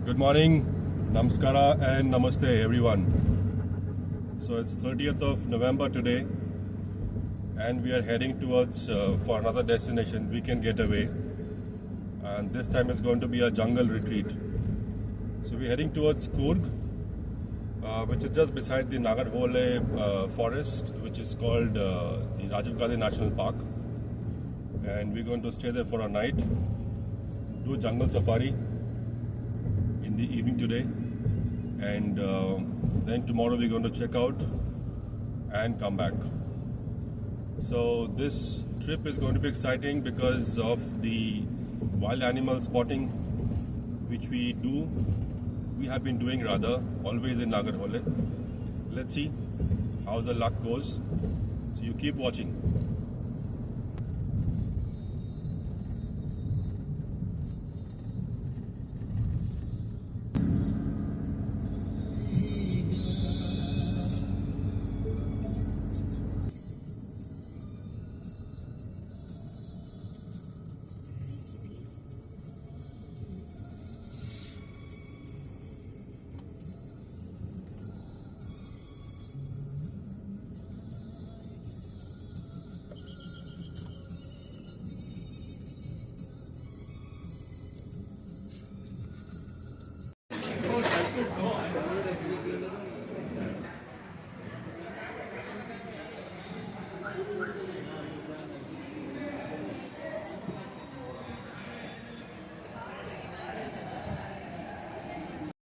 Good morning, Namaskara and Namaste everyone. So it's 30th of November today and we are heading towards for another destination, weekend getaway, and this time it's going to be a jungle retreat. So we're heading towards Coorg, which is just beside the Nagarhole forest, which is called the Rajiv Gandhi National Park, and we're going to stay there for a night, do jungle safari in the evening today, and then tomorrow we're going to check out and come back. So this trip is going to be exciting because of the wild animal spotting which we have been doing rather always in Nagarhole. Let's see how the luck goes, so you keep watching.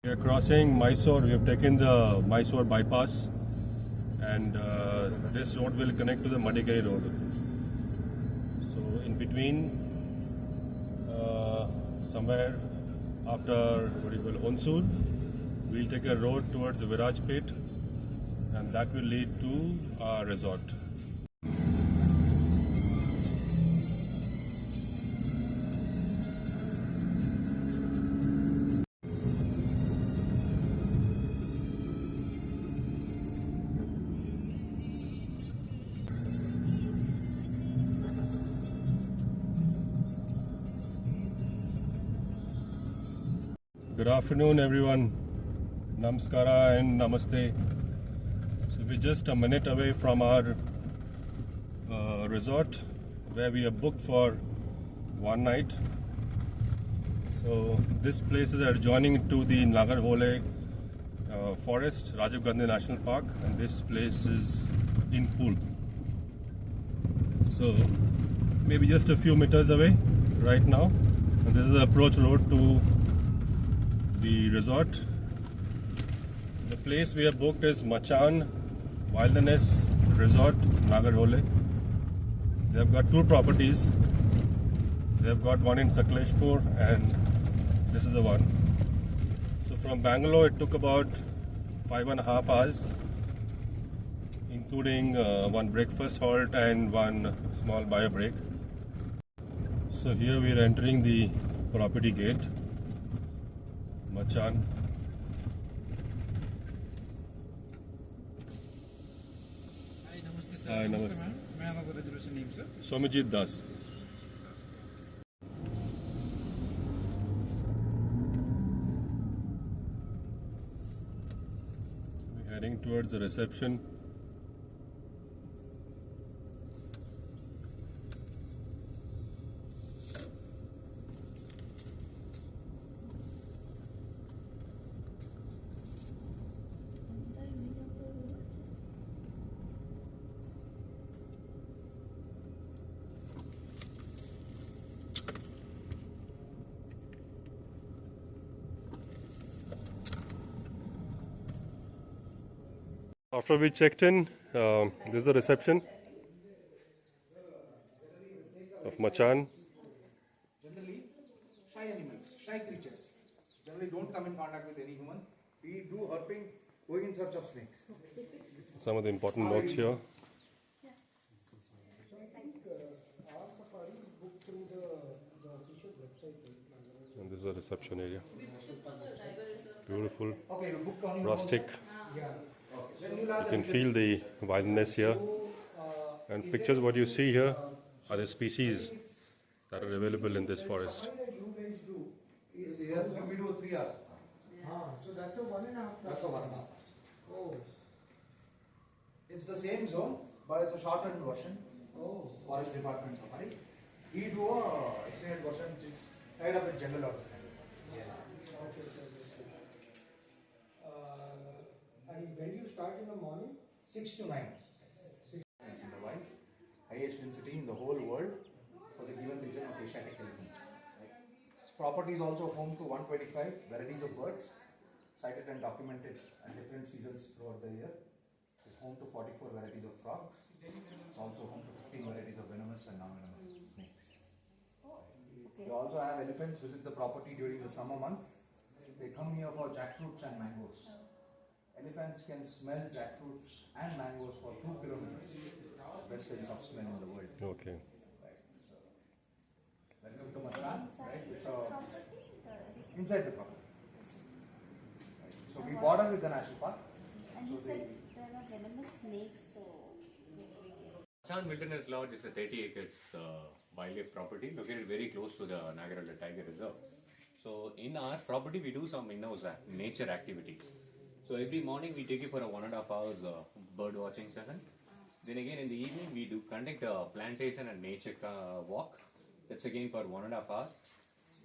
We are crossing Mysore. We have taken the Mysore bypass, and this road will connect to the Madikeri road. So in between, somewhere after Honsur, we'll take a road towards Virajpet, and that will lead to our resort. Good afternoon everyone, Namaskara and Namaste. So we're just a minute away from our resort where we are booked for one night. So this place is adjoining to the Nagarhole forest, Rajiv Gandhi National Park, and this place is in Coorg. So maybe just a few meters away right now, and this is the approach road to the resort. The place we have booked is Machan Wilderness Resort, Nagarhole. They have got two properties. They have got one in Sakleshpur and this is the one. So from Bangalore it took about 5.5 hours, including one breakfast halt and one small bio break. So here we are entering the property gate. Machan. Hi, namaste sir. Hi, namaste. May I have a reservation name, sir? Somajit Das. We're heading towards the reception. After we checked in, this is the reception of Machan. Generally, shy animals, shy creatures. Generally don't come in contact with any human. We do herping, going in search of snakes. Some of the important notes here. So I think our safari is booked through the official website. And this is the reception area. Beautiful, Okay, you booked on your rustic. Yeah. Then you'll You have can feel the wildness here. And pictures what you see here are the species that are available in this forest. you guys do is we do 3 hours. 1.5 That's a 1.5 hours. Oh, It's the same zone, but it's a shortened version. oh. Forest Department Safari. We do a extended version which is tied up with general also. Okay, okay, okay. And when do you start in the morning? 6 to 9. 6 in the wild. Highest density in the whole world for the given region of Asiatic elephants. This property is also home to 125 varieties of birds, sighted and documented at different seasons throughout the year. It's home to 44 varieties of frogs. It's also home to 15 varieties of venomous and non-venomous snakes. We also have elephants visit the property during the summer months. They come here for jackfruits and mangoes. Elephants can smell jackfruits and mangoes for 2 kilometers. Best sense of smell in the world. Okay. Right. So, welcome to Mashan. Right. So, inside the property. Right. So we border with the national park. And you said there are venomous snakes, so Mashan Wilderness Lodge is a 30 acres wildlife property located very close to the Nagarala Tiger Reserve. So in our property we do some in-house nature activities. So every morning we take you for a 1.5 hours bird watching session. Then again in the evening we do conduct a plantation and nature walk. That's again for 1.5 hours.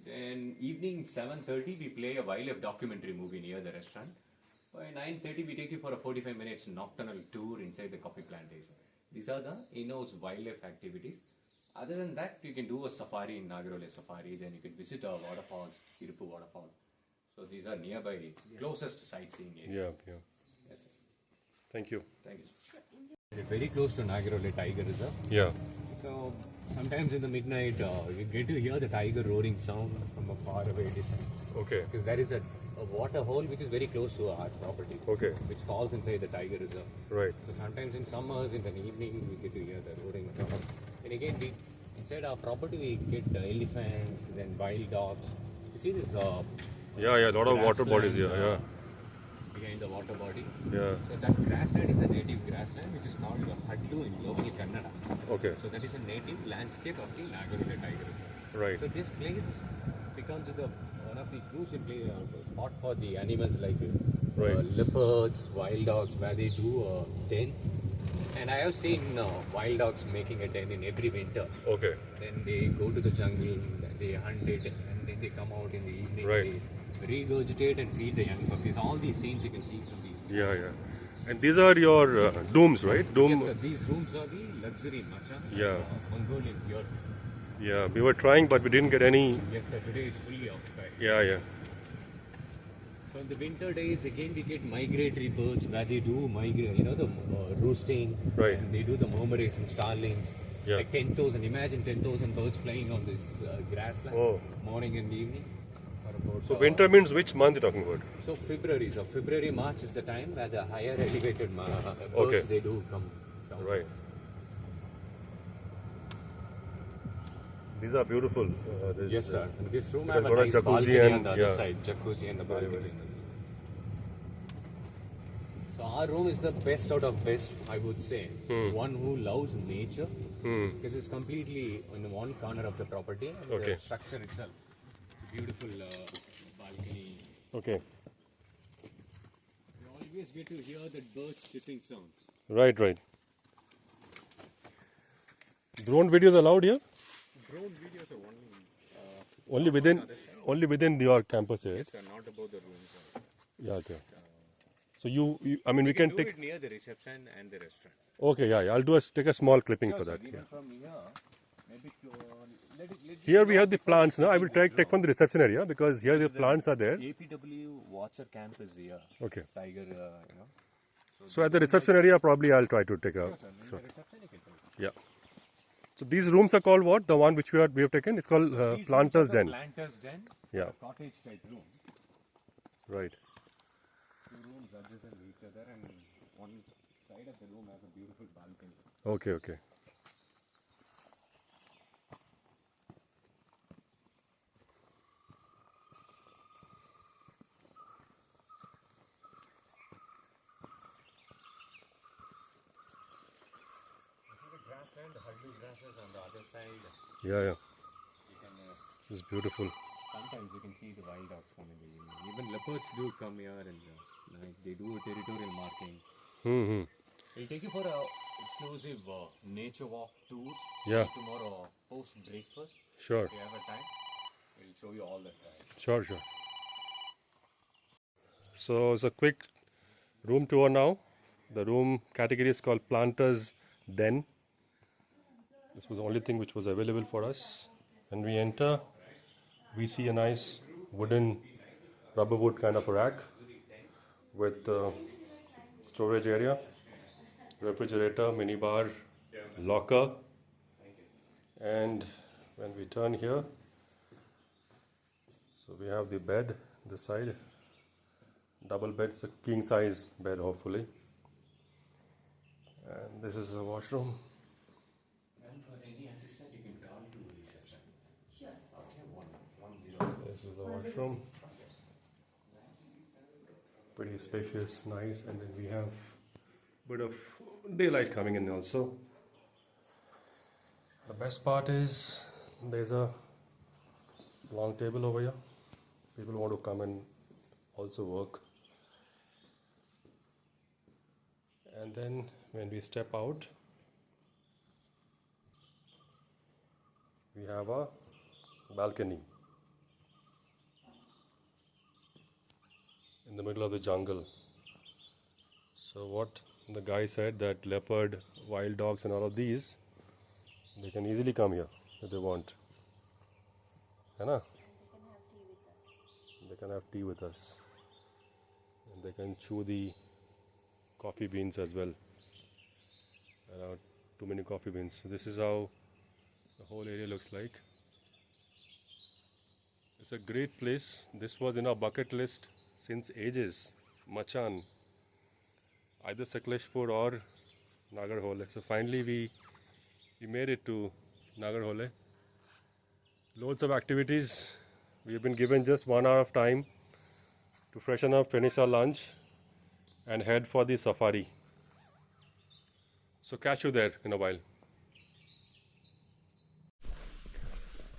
Then evening 7:30 we play a wildlife documentary movie near the restaurant. By 9:30 we take you for a 45 minutes nocturnal tour inside the coffee plantation. These are the in-house wildlife activities. Other than that, you can do a safari in Nagarole Safari. Then you can visit our waterfalls, Iruppu waterfall. So these are nearby, closest sightseeing areas. Yeah. Yes, sir. Thank you. Thank you. We're very close to Nagarole Tiger Reserve. Yeah. So sometimes in the midnight, you get to hear the tiger roaring sound from a far away distance. Okay. Because there is a water hole which is very close to our property. Okay. Which falls inside the tiger reserve. Right. So sometimes in summers, in the evening, we get to hear the roaring sound. And again, inside our property, we get elephants, then wild dogs. You see this? Yeah. Lot of water grassland, bodies here. Yeah. Behind the water body. Yeah. So that grassland is a native grassland which is called Hadlu in local Kannada. Okay. So that is a native landscape of the Nagarole Tiger Reserve. Right. So this place becomes one of the crucial spot for the animals like Right. leopards, wild dogs, where they do a den. And I have seen wild dogs making a den in every winter. Okay. Then they go to the jungle, they hunt it, and then they come out in the evening. Right. They regurgitate and feed the young puppies. All these scenes you can see from these. Yeah. And these are your dooms, right? Doom. Yes, sir. These rooms are the luxury matcha. Yeah. Mongolian pure. Yeah. We were trying, but we didn't get any. Yes, sir. Today is fully occupied. Yeah. So in the winter days, again we get migratory birds where they do migrate, the roosting. Right. And they do the murmurs and starlings. Yeah. Like 10,000. Imagine 10,000 birds flying on this grassland. Oh. Morning and evening. For about, So winter means which month you're talking about? So February. So February, March is the time where the higher elevated birds Okay. they do come down. Right. These are beautiful. Yes, sir. And this room it have has a got a nice jacuzzi balcony and- on the other yeah. side. Jacuzzi and the Very, balcony. very. So our room is the best out of best, I would say. One who loves nature. Because it's completely in one corner of the property. And Okay. the structure itself. It's a beautiful balcony. Okay. You always get to hear the birds chirping sounds. Right. Drone videos allowed here? Drone videos are Only within your campus here. yes, sir, not about the rooms. Yeah. Okay. So I mean, we can do take. it near the reception and the restaurant. Okay. Yeah. I'll take a small clipping for that. Even Yeah. from here, maybe let it Here we have the plants. Now I will take from the reception area because here the plants are there. APW Watcher Camp is here. Okay. Tiger, So at the reception area, probably I'll try to take a. In the reception you can take. Yeah. So these rooms are called what? The one which we have taken? It's called These Planter's rooms are Den. Planter's Den. Yeah. A cottage type room. Right. Two rooms adjacent to each other, and one side of the room has a beautiful balcony. Okay. The grassland, the Hadlu grasses on the other side. Yeah. You can This is beautiful. sometimes you can see the wild dogs come in the evening. Even leopards do come here in the night. They do territorial marking. Mm-hmm. We'll take you for a exclusive nature walk tour. Yeah. Tomorrow post breakfast. Sure. If you have a time, we'll show you all that. Sure. So it's a quick room tour now. The room category is called Planter's Den. This was the only thing which was available for us. When we enter, we see a nice wooden, rubber wood kind of a rack with storage area, refrigerator, minibar, locker. And when we turn here, so we have the bed this side, double bed, it's a king size bed hopefully. And this is the washroom. And for any assistant, you can call to reception. Sure. Okay, 110. This is the washroom. Pretty spacious, nice, and then we have a bit of daylight coming in also. The best part is there's a long table over here. People want to come and also work. And then when we step out, we have a balcony in the middle of the jungle. So what the guy said, that leopard, wild dogs and all of these, they can easily come here if they want. Hai They can have tea with us. They can have tea with us. And they can chew the coffee beans as well. Around too many coffee beans. So this is how the whole area looks like. It's a great place. This was in our bucket list since ages. Machan, either Sakleshpur or Nagarhole. So finally we made it to Nagarhole. Loads of activities. We have been given just 1 hour of time to freshen up, finish our lunch and head for the safari. So catch you there in a while.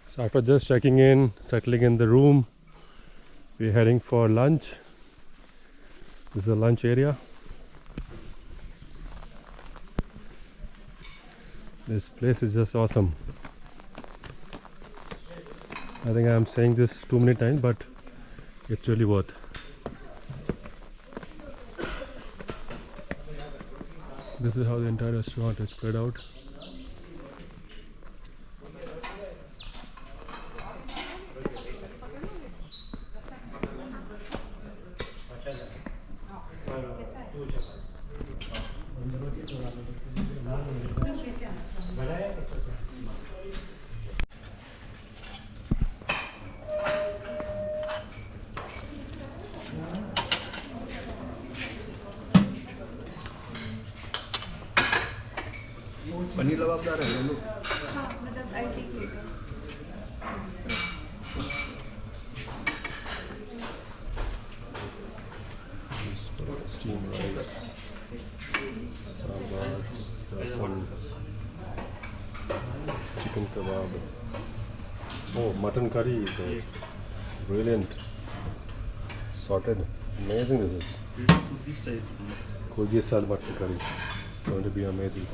So after just checking in, settling in the room, we're heading for lunch. This is the lunch area. This place is just awesome. I think I'm saying this too many times, but it's really worth. This is how the entire restaurant is spread out. Paneer लबाबदार है लोग हाँ मतलब I take later Steamed rice, sambar, rasam, chicken kebab. Oh, mutton curry is brilliant. Sorted. Amazing this is. Kurgi style mutton curry. It's going to be amazing.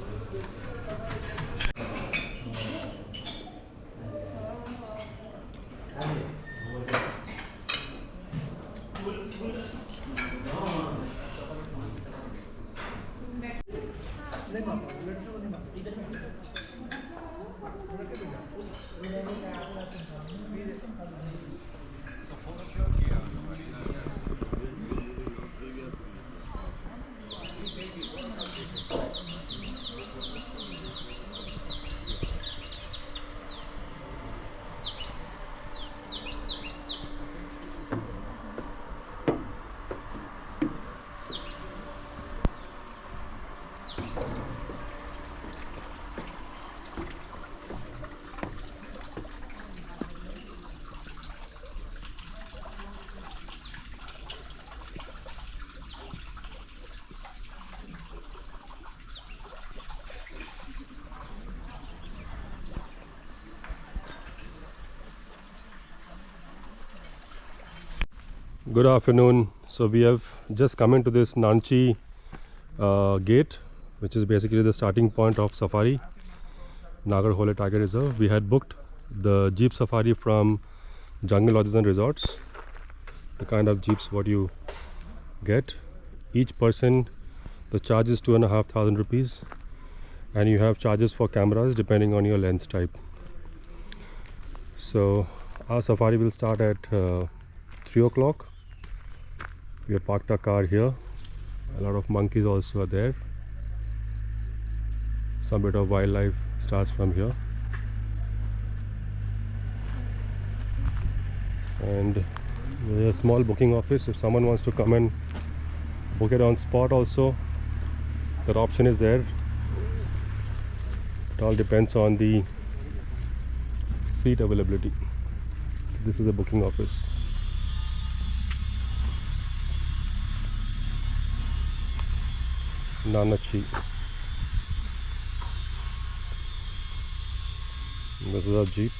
Good afternoon. So we have just come into this Nanchi gate, which is basically the starting point of safari, Nagarhole Tiger Reserve. We had booked the jeep safari from Jungle Lodges and Resorts, the kind of jeeps what you get. Each person, the charge is 2,500 rupees, and you have charges for cameras depending on your lens type. So our safari will start at 3 o'clock. We have parked our car here. A lot of monkeys also are there. Some bit of wildlife starts from here. And there's a small booking office. If someone wants to come and book it on spot also, that option is there. It all depends on the seat availability. So this is the booking office. Nanachi. This is our jeep.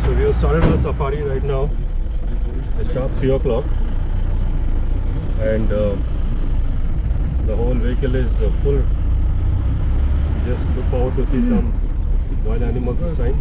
So we have started our safari right now. It's sharp 3 o'clock, and the whole vehicle is full. Just look forward to see some wild animals this time.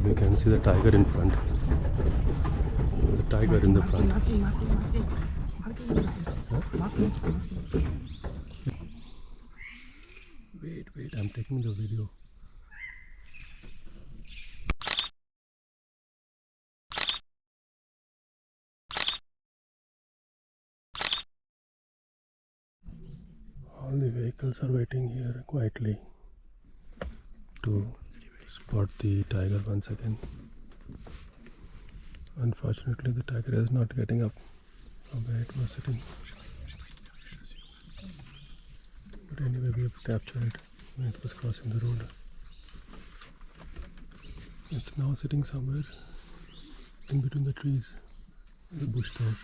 You can see the tiger in front. The tiger in the front. Wait, I'm taking the video. All the vehicles are waiting here quietly to spot the tiger once again. Unfortunately, the tiger is not getting up from where it was sitting. But anyway, we have captured it when it was crossing the road. It's now sitting somewhere in between the trees, in the bush there.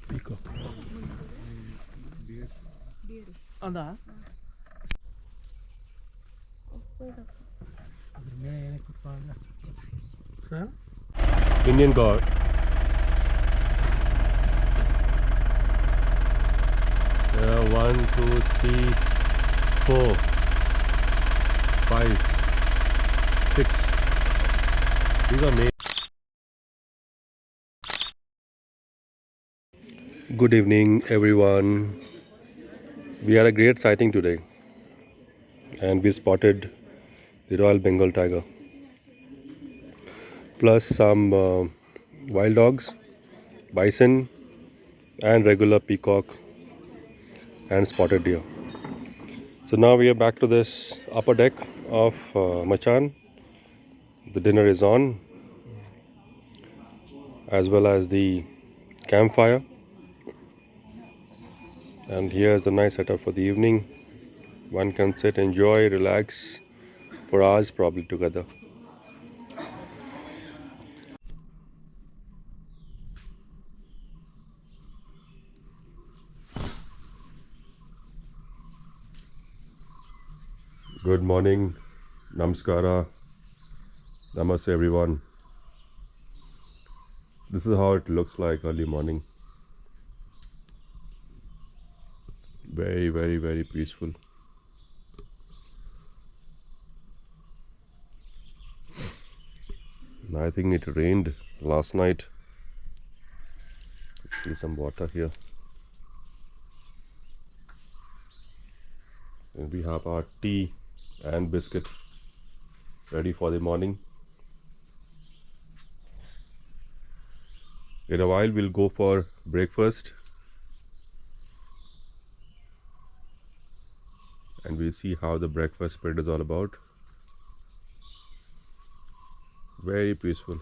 Peacock. Ada? Sir? Indian god. There are 1, 2, 3, 4, 5, 6. These are male. Good evening, everyone. We had a great sighting today, and we spotted the Royal Bengal tiger, plus some wild dogs, bison, and regular peacock and spotted deer. So now we are back to this upper deck of Machan. The dinner is on, as well as the campfire. And here's the nice setup for the evening. One can sit, enjoy, relax for hours probably together. Good morning, namaskara, namaste everyone. This is how it looks like early morning. Very, very, very peaceful. I think it rained last night. See some water here. And we have our tea and biscuit ready for the morning. In a while, we'll go for breakfast and we'll see how the breakfast spread is all about. Very peaceful.